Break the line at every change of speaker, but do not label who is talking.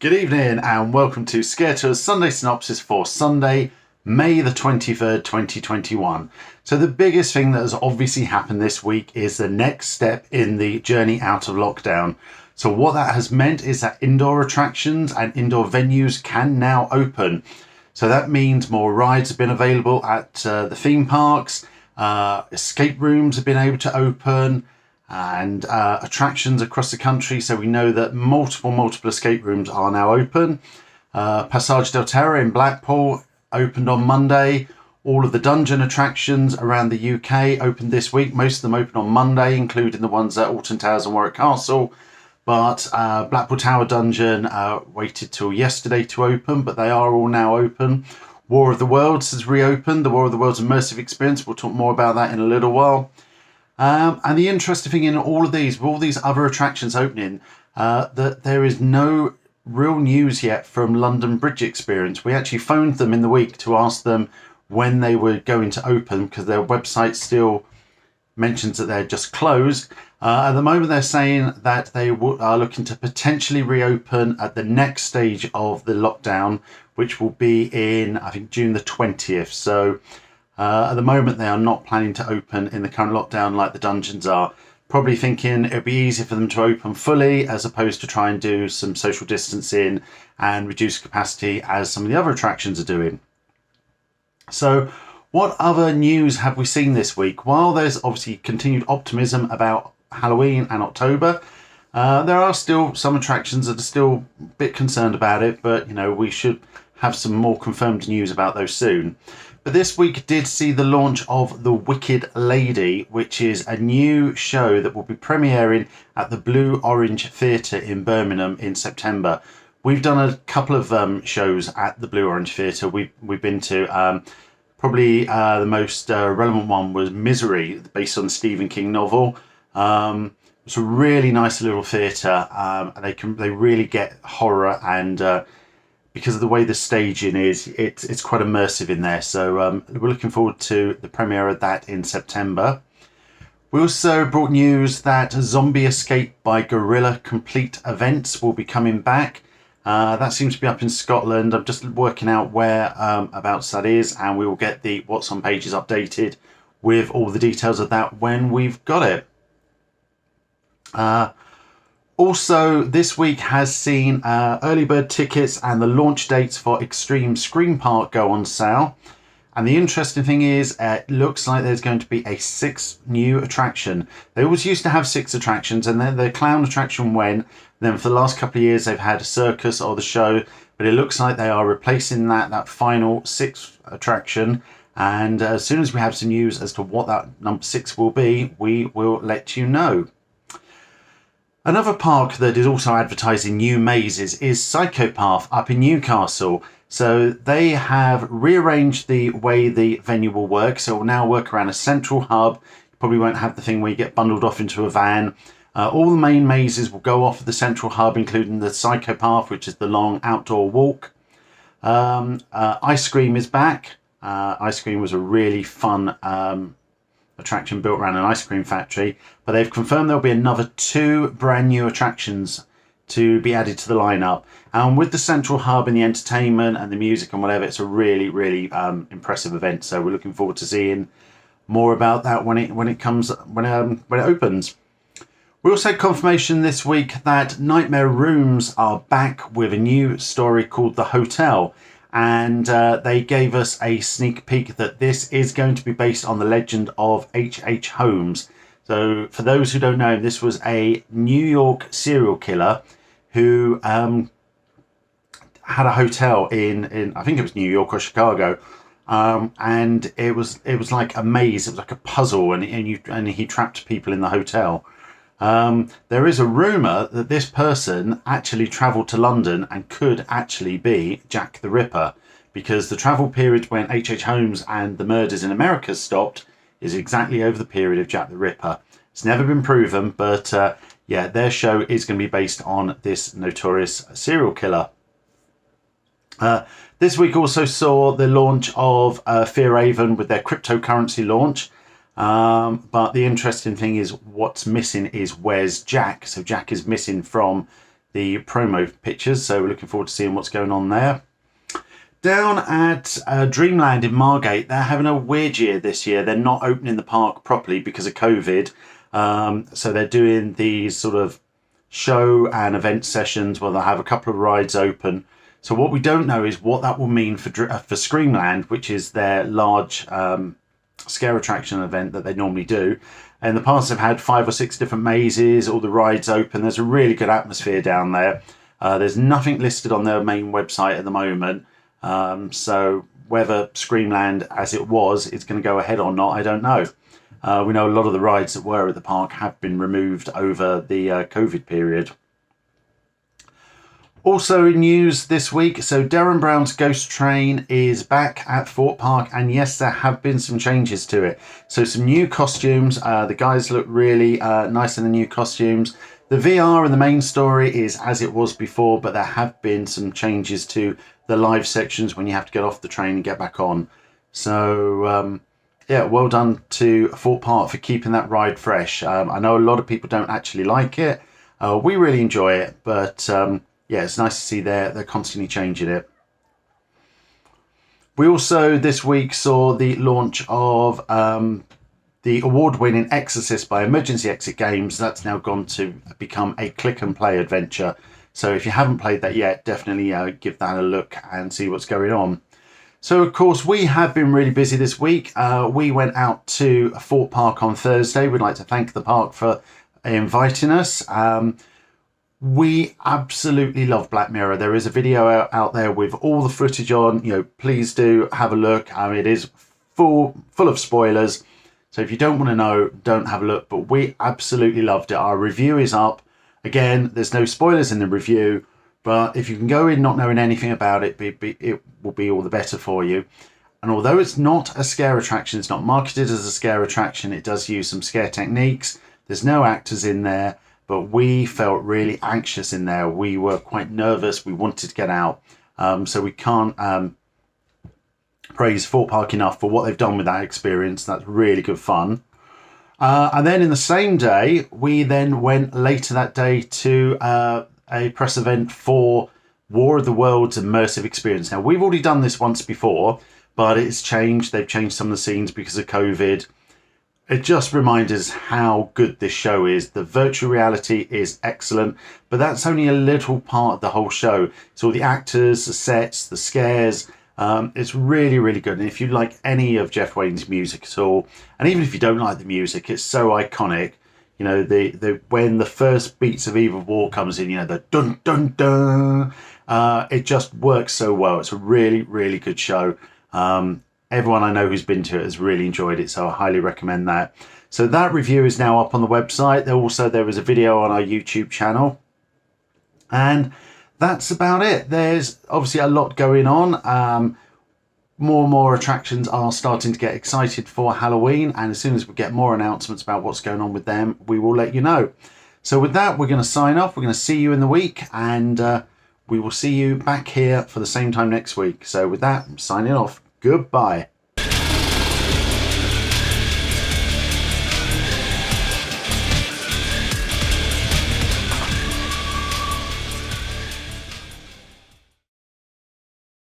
Good evening and welcome to ScareTOUR's Sunday Synopsis for Sunday, May the 23rd, 2021. So the biggest thing that has obviously happened this week is the next step in the journey out of lockdown. So what that has meant is that indoor attractions and indoor venues can now open. So that means more rides have been available at the theme parks, escape rooms have been able to open, and attractions across the country. So we know that multiple escape rooms are now open. Passage del Terra in Blackpool opened on Monday. All of the dungeon attractions around the UK opened this week. Most of them opened on Monday, including the ones at Alton Towers and Warwick Castle. But Blackpool Tower Dungeon waited till yesterday to open, but they are all now open. War of the Worlds has reopened, the War of the Worlds Immersive experience. We'll talk more about that in a little while. And the interesting thing in all of these, with all these other attractions opening, that there is no real news yet from London Bridge Experience. We actually phoned them in the week to ask them when they were going to open, because their website still mentions that they're just closed. At the moment, they're saying that they are looking to potentially reopen at the next stage of the lockdown, which will be in, I think, June the 20th. So at the moment, they are not planning to open in the current lockdown like the dungeons are. Probably thinking it'd be easier for them to open fully as opposed to try and do some social distancing and reduce capacity as some of the other attractions are doing. So what other news have we seen this week? While there's obviously continued optimism about Halloween and October, there are still some attractions that are still a bit concerned about it, but we should have some more confirmed news about those soon. But this week did see the launch of The Wicked Lady, which is a new show that will be premiering at the Blue Orange Theatre in Birmingham in September. We've done a couple of shows at the Blue Orange Theatre. We've been to probably the most relevant one was Misery, based on the Stephen King novel. It's a really nice little theatre. They really get horror, and because of the way the staging is, it's quite immersive in there. So we're looking forward to the premiere of that in September. We also brought news that Zombie Escape by Gorilla Complete events will be coming back. That seems to be up in Scotland. I'm just working out whereabouts that is, and we will get the What's On pages updated with all the details of that when we've got it. Also, this week has seen early bird tickets and the launch dates for Extreme Scream Park go on sale. And the interesting thing is, it looks like there's going to be a 6th new attraction. They always used to have 6 attractions, and then the clown attraction went. Then for the last couple of years, they've had a circus or the show, but it looks like they are replacing that final 6th attraction. And as soon as we have some news as to what that number 6 will be, we will let you know. Another park that is also advertising new mazes is Psychopath up in Newcastle. So they have rearranged the way the venue will work. So it will now work around a central hub. You probably won't have the thing where you get bundled off into a van. All the main mazes will go off of the central hub, including the Psychopath, which is the long outdoor walk. Ice Cream is back. Ice Cream was a really fun attraction built around an ice cream factory, but they've confirmed there'll be another 2 brand new attractions to be added to the lineup. And with the central hub and the entertainment and the music and whatever, it's a really impressive event. So we're looking forward to seeing more about that when it opens. We also had confirmation this week that Nightmare Rooms are back with a new story called The Hotel. And they gave us a sneak peek that this is going to be based on the legend of H.H. Holmes. So for those who don't know, this was a New York serial killer who had a hotel in I think it was New York or Chicago. And it was like a maze. It was like a puzzle, and he trapped people in the hotel. There is a rumour that this person actually travelled to London and could actually be Jack the Ripper, because the travel period when H.H. Holmes and the murders in America stopped is exactly over the period of Jack the Ripper. It's never been proven, but yeah, their show is going to be based on this notorious serial killer. This week also saw the launch of Fear Haven with their cryptocurrency launch. But the interesting thing is what's missing is where's Jack. So Jack is missing from the promo pictures, so we're looking forward to seeing what's going on there. Down at Dreamland in Margate, they're having a weird year this year. They're not opening the park properly because of COVID. So they're doing these sort of show and event sessions where they'll have a couple of rides open. So what we don't know is what that will mean for Screamland, which is their large scare attraction event that they normally do. In the past, they've had 5 or 6 different mazes, all the rides open. There's a really good atmosphere down there. There's nothing listed on their main website at the moment. So whether Screamland as it was is going to go ahead or not, I don't know. We know a lot of the rides that were at the park have been removed over the COVID period. Also in news this week, so Darren Brown's Ghost Train is back at Thorpe Park, and yes, there have been some changes to it. So some new costumes. The guys look really nice in the new costumes. The VR and the main story is as it was before, but there have been some changes to the live sections when you have to get off the train and get back on. So yeah, well done to Thorpe Park for keeping that ride fresh. I know a lot of people don't actually like it. We really enjoy it, but yeah, it's nice to see they're constantly changing it. We also this week saw the launch of the award-winning Exorcist by Emergency Exit Games. That's now gone to become a click-and-play adventure. So if you haven't played that yet, definitely give that a look and see what's going on. So, of course, we have been really busy this week. We went out to Thorpe Park on Thursday. We'd like to thank the park for inviting us. We absolutely love Black Mirror. There is a video out there with all the footage on. You know, please do have a look. It is full of spoilers. So if you don't want to know, don't have a look. But we absolutely loved it. Our review is up. Again, there's no spoilers in the review. But if you can go in not knowing anything about it, it will be all the better for you. And although it's not a scare attraction, it's not marketed as a scare attraction, it does use some scare techniques. There's no actors in there. But we felt really anxious in there. We were quite nervous. We wanted to get out. So we can't praise Thorpe Park enough for what they've done with that experience. That's really good fun. And then in the same day, we then went later that day to a press event for War of the Worlds Immersive experience. Now, we've already done this once before, but it's changed. They've changed some of the scenes because of COVID. It just reminds us how good this show is. The virtual reality is excellent, but that's only a little part of the whole show. It's all the actors, the sets, the scares. It's really, really good. And if you like any of Jeff Wayne's music at all, and even if you don't like the music, it's so iconic. You know, the when the first beats of Eve of War comes in, you know, the dun dun dun. It just works so well. It's a really, really good show. Everyone I know who's been to it has really enjoyed it, so I highly recommend that. So that review is now up on the website. There was a video on our YouTube channel. And that's about it. There's obviously a lot going on. More and more attractions are starting to get excited for Halloween. And as soon as we get more announcements about what's going on with them, we will let you know. So with that, we're going to sign off. We're going to see you in the week. And we will see you back here for the same time next week. So with that, I'm signing off. Goodbye.